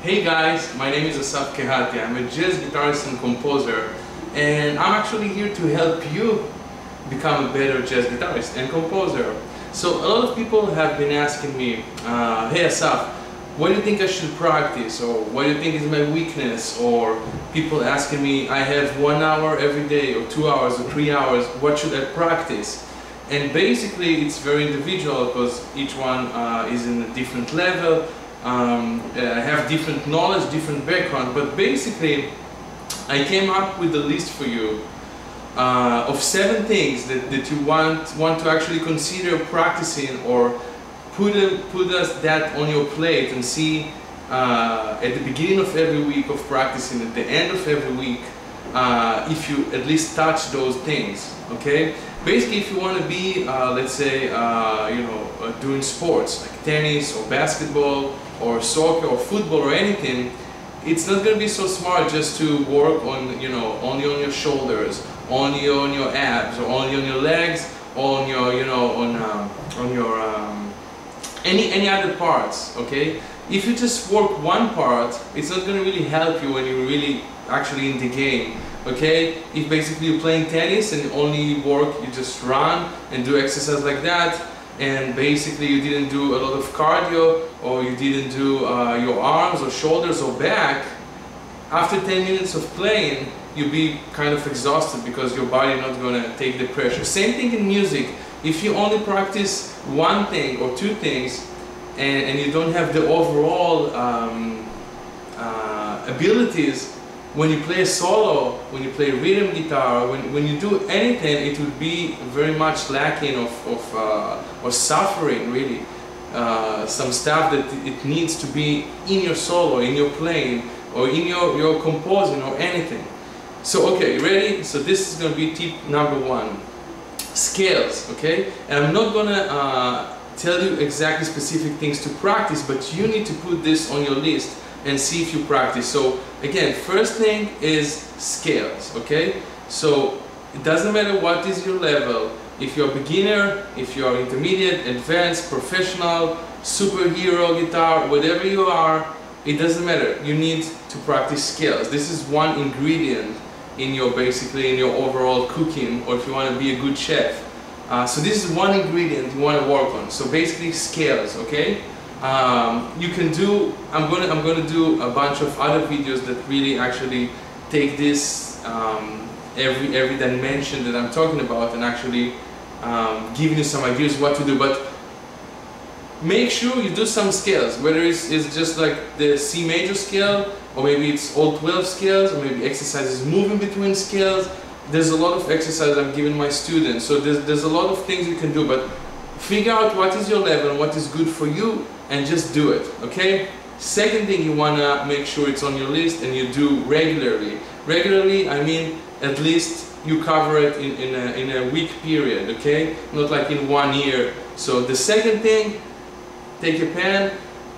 Hey guys, my name is Asaf Kehati. I'm a jazz guitarist and composer, and I'm actually here to help you become a better jazz guitarist and composer. So a lot of people have been asking me, hey Asaf, what do you think I should practice, or what do you think is my weakness, or people asking me, I have 1 hour every day or 2 hours or 3 hours, what should I practice? And basically it's very individual because each one is in a different level. I have different knowledge, different background, but basically I came up with a list for you of 7 things that you want to actually consider practicing, or put that on your plate and see at the beginning of every week of practicing, at the end of every week, if you at least touch those things, okay? Basically, if you want to be, let's say, doing sports like tennis or basketball or soccer or football or anything, it's not going to be so smart just to work on, only on your shoulders, only on your abs, or only on your legs, or on your, on your any other parts, okay? If you just work one part, it's not going to really help you when you're really actually in the game, okay? If basically you're playing tennis and only work, you just run and do exercise like that, and basically you didn't do a lot of cardio, or you didn't do your arms or shoulders or back, after 10 minutes of playing, you'll be kind of exhausted because your body not going to take the pressure. Same thing in music. If you only practice one thing or 2 things, and you don't have the overall abilities, when you play a solo, when you play rhythm guitar, when you do anything, it would be very much lacking or suffering really. Some stuff that it needs to be in your solo, in your playing, or in your composing or anything. So okay, ready? So this is going to be tip number 1. Scales, okay? And I'm not going to tell you exactly specific things to practice, but you need to put this on your list and see if you practice. So again, first thing is scales, okay? So it doesn't matter what is your level, if you're a beginner, if you're intermediate, advanced, professional, superhero guitar, whatever you are, it doesn't matter. You need to practice scales. This is one ingredient in your, basically in your overall cooking, or if you want to be a good chef. So this is one ingredient you want to work on. So basically scales, okay? You can do, I'm gonna do a bunch of other videos that really actually take this every dimension that I'm talking about and actually giving you some ideas what to do. But make sure you do some scales, whether it's just like the C major scale, or maybe it's all 12 scales, or maybe exercises moving between scales. There's a lot of exercises I'm giving my students, so there's a lot of things you can do, but figure out what is your level and what is good for you, and just do it, okay? Second thing, you want to make sure it's on your list and you do regularly. Regularly, I mean at least you cover it in a week period, okay? Not like in 1 year. So the second thing, take a pen,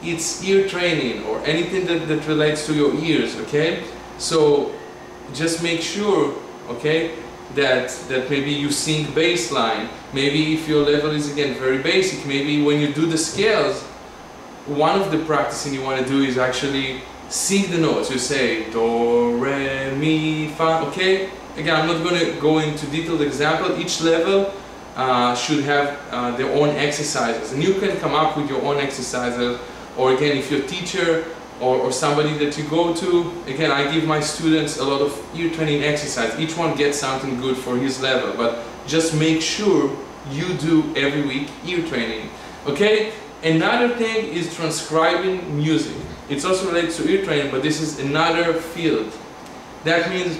it's ear training, or anything that relates to your ears, okay? So just make sure, okay, that maybe you sing bass line. Maybe if your level is again very basic, maybe when you do the scales, one of the practicing you want to do is actually sing the notes. You say do, re, mi, fa, okay? Again, I'm not going to go into detailed example. Each level should have their own exercises, and you can come up with your own exercises. Or again, if you're a teacher or somebody that you go to, again, I give my students a lot of ear training exercise. Each one gets something good for his level, but just make sure you do every week ear training, okay? Another thing is transcribing music. It's also related to ear training, but this is another field. That means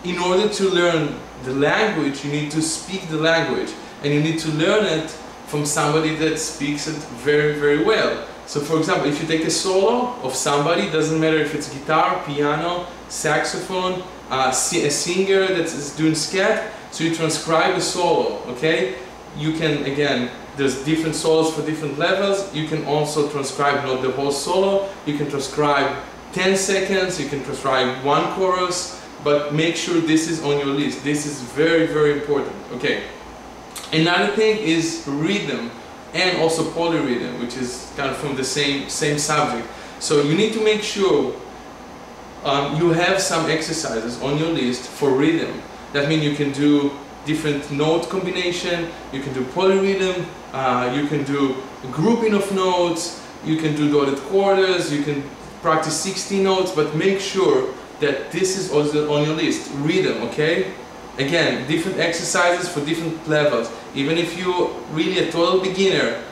in order to learn the language, you need to speak the language, and you need to learn it from somebody that speaks it very, very well. So for example, if you take a solo of somebody, doesn't matter if it's guitar, piano, saxophone, a singer that is doing scat, so you transcribe a solo, okay? You can, again, there's different solos for different levels. You can also transcribe not the whole solo, you can transcribe 10 seconds, you can transcribe 1 chorus, but make sure this is on your list. This is very, very important, okay? Another thing is rhythm. and also polyrhythm, which is kind of from the same subject. So you need to make sure you have some exercises on your list for rhythm. That means you can do different note combination, you can do polyrhythm, you can do grouping of notes, you can do dotted quarters, you can practice 16 notes, but make sure that this is also on your list, rhythm, okay? Again, different exercises for different levels. Even if you're really a total beginner,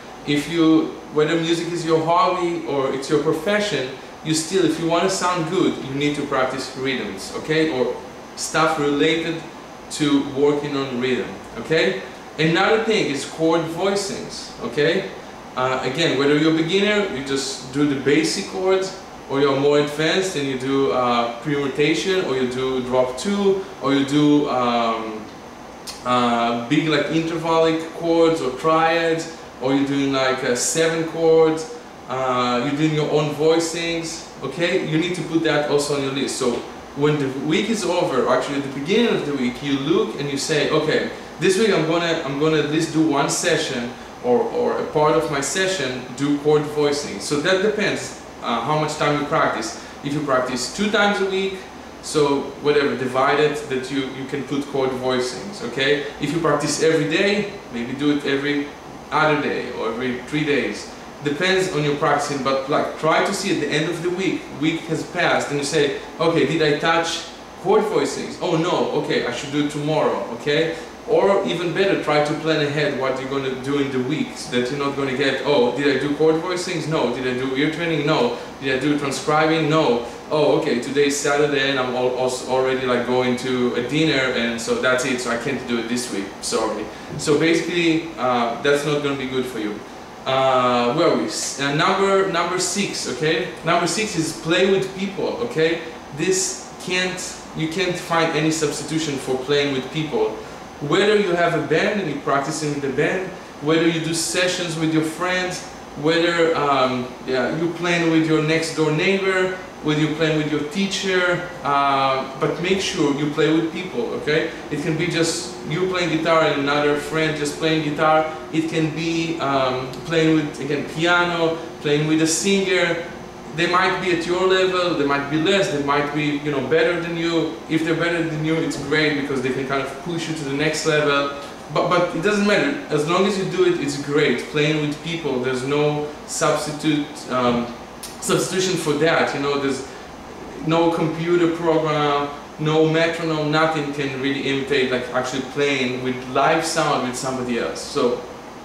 whether music is your hobby or it's your profession, you still, if you want to sound good, you need to practice rhythms, okay? Or stuff related to working on rhythm, okay? Another thing is chord voicings, okay? Again, whether you're a beginner, you just do the basic chords, or you're more advanced and you do pre-rotation, or you do drop 2, or you do big like intervallic chords or triads, or you're doing like 7 chords, you're doing your own voicings, okay? You need to put that also on your list. So when the week is over, actually at the beginning of the week, you look and you say, okay, this week I'm gonna at least do one session, or a part of my session do chord voicing. So that depends how much time you practice. If you practice 2 times a week, so whatever, divided, that you can put chord voicings, okay? If you practice every day, maybe do it every other day or every 3 days. Depends on your practicing, but like try to see at the end of the week has passed, and you say, okay, did I touch chord voicings? Oh no, okay, I should do it tomorrow, okay? Or even better, try to plan ahead what you're going to do in the week, so that you're not going to get, oh, did I do chord voicings? No. Did I do ear training? No. Did I do transcribing? No. Oh, okay, today's Saturday and I'm also already like going to a dinner, and so that's it, so I can't do it this week, sorry. So basically, that's not going to be good for you. Where are we? Number 6, okay? Number 6 is play with people, okay? You can't find any substitution for playing with people. Whether you have a band and you're practicing with the band, whether you do sessions with your friends, whether you're playing with your next door neighbor, whether you're playing with your teacher, but make sure you play with people, okay? It can be just you playing guitar and another friend just playing guitar. It can be playing with, again, piano, playing with a singer. They might be at your level, they might be less, they might be, you know, better than you. If they're better than you, it's great because they can kind of push you to the next level. But it doesn't matter. As long as you do it, it's great. Playing with people, there's no substitution for that. You know, there's no computer program, no metronome, nothing can really imitate like actually playing with live sound with somebody else. So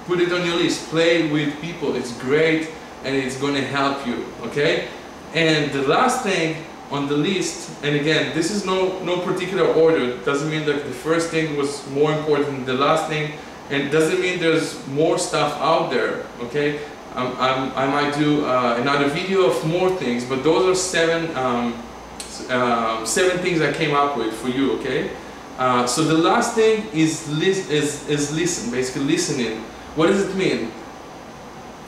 put it on your list. Play with people. It's great. And it's going to help you, okay? And the last thing on the list, and again, this is no particular order. It doesn't mean that the first thing was more important than the last thing, and it doesn't mean there's more stuff out there, okay? I might do another video of more things, but those are 7 things I came up with for you, okay? So the last thing is listen, basically listening. What does it mean?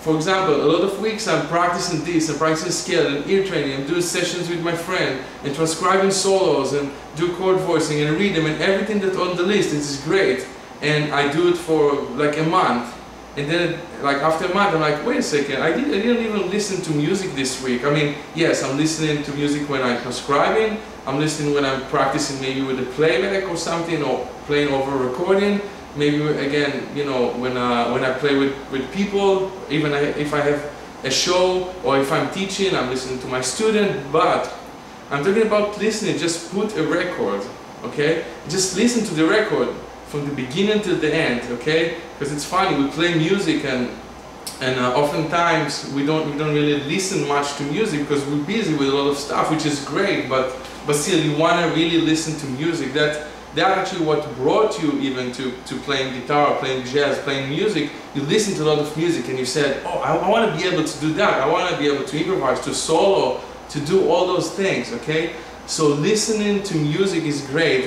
For example, a lot of weeks I'm practicing this, I'm practicing scale and ear training, I'm doing sessions with my friend, and transcribing solos, and do chord voicing and rhythm and everything that's on the list. It's great. And I do it for like a month. And then like after a month I'm like, wait a second, I didn't even listen to music this week. I mean, yes, I'm listening to music when I'm transcribing, I'm listening when I'm practicing maybe with a playback or something, or playing over a recording. Maybe again, you know, when I play with people, even if I have a show or if I'm teaching, I'm listening to my student. But I'm talking about listening. Just put a record, okay? Just listen to the record from the beginning to the end, okay? Because it's funny, we play music and oftentimes we don't really listen much to music because we're busy with a lot of stuff, which is great. But still, you want to really listen to music. That's actually what brought you even to playing guitar, playing jazz, playing music. You listen to a lot of music and you said, oh, I want to be able to do that. I want to be able to improvise, to solo, to do all those things, okay? So listening to music is great.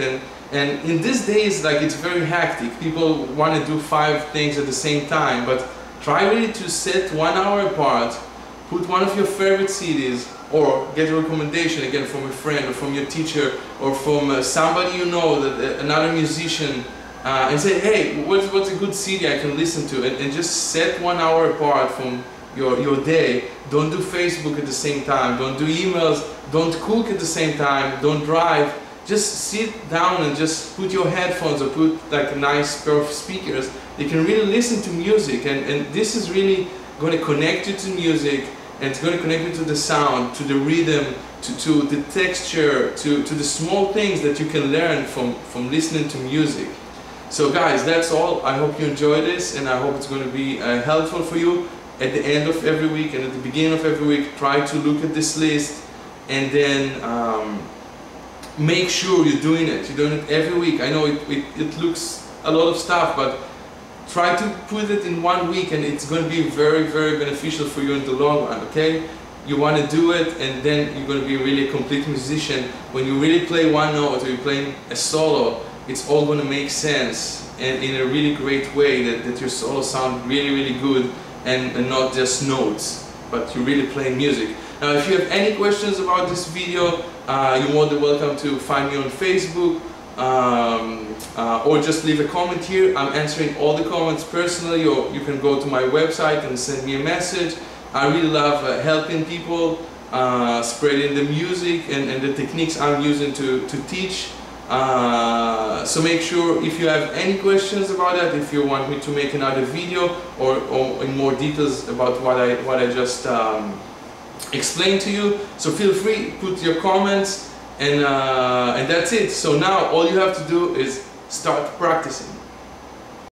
And in these days, like, it's very hectic. People want to do 5 things at the same time, but try really to set 1 hour apart, put one of your favorite CDs, or get a recommendation again from a friend or from your teacher or from somebody you know, that another musician, and say, hey, what's a good CD I can listen to, and just set 1 hour apart from your day. Don't do Facebook at the same time, don't do emails, don't cook at the same time, don't drive. Just sit down and just put your headphones or put like a nice pair of speakers. You can really listen to music, and this is really going to connect you to music, and it's going to connect you to the sound, to the rhythm, to the texture, to the small things that you can learn from listening to music. So guys, that's all. I hope you enjoy this, and I hope it's going to be helpful for you. At the end of every week and at the beginning of every week, try to look at this list, and then make sure you're doing it. You're doing it every week. I know it looks a lot of stuff, but try to put it in 1 week, and it's going to be very, very beneficial for you in the long run, okay? You want to do it, and then you're going to be really a complete musician. When you really play one note or you're playing a solo, it's all going to make sense, and in a really great way, that your solo sound really, really good, and not just notes, but you're really playing music. Now, if you have any questions about this video, you're more than welcome to find me on Facebook, or just leave a comment here. I'm answering all the comments personally, or you can go to my website and send me a message. I really love helping people, spreading the music and the techniques I'm using to teach. So make sure, if you have any questions about that, if you want me to make another video or in more details about what I just explained to you, so feel free, put your comments, and that's it. So now all you have to do is start practicing.